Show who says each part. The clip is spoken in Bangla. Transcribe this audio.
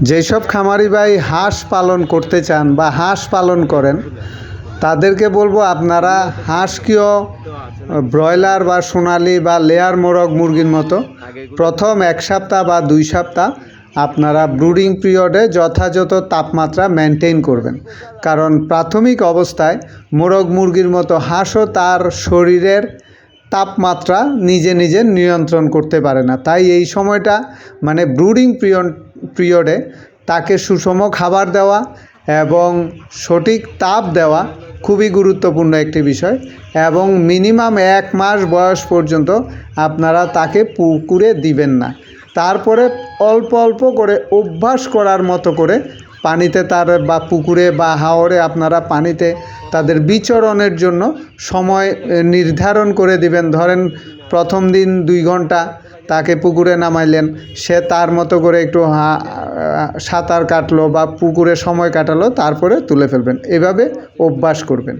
Speaker 1: যেসব খামারি ভাই হাঁস পালন করতে চান বা হাঁস পালন করেন তাদেরকে বলবো আপনারা হাঁসকেও ব্রয়লার বা সোনালি বা লেয়ার মোরগ মুরগির মতো প্রথম 1 সপ্তাহ বা 2 সপ্তাহ আপনারা ব্রুডিং পিরিয়ডে যথাযথ তাপমাত্রা মেনটেন করবেন। কারণ প্রাথমিক অবস্থায় মোরগ মুরগির মতো হাঁসও তার শরীরের তাপমাত্রা নিজে নিজে নিয়ন্ত্রণ করতে পারে না। তাই এই সময়টা মানে ব্রুডিং পিরিয়ডে তাকে সুষম খাবার দেওয়া এবং সঠিক তাপ দেওয়া খুবই গুরুত্বপূর্ণ একটি বিষয়। এবং মিনিমাম 1 মাস বয়স পর্যন্ত আপনারা তাকে পুকুরে দিবেন না। তারপরে অল্প অল্প করে অভ্যাস করার মতো করে পানিতে তার বা পুকুরে বা হাওরে আপনারা পানিতে তাদের বিচরণের জন্য সময় নির্ধারণ করে দিবেন। ধরেন প্রথম দিন 2 ঘন্টা তাকে পুকুরে নামাইলেন, সে তার মতো করে একটু সাঁতার কাটলো বা পুকুরে সময় কাটালো, তারপরে তুলে ফেলবেন। এভাবে অভ্যাস করবেন।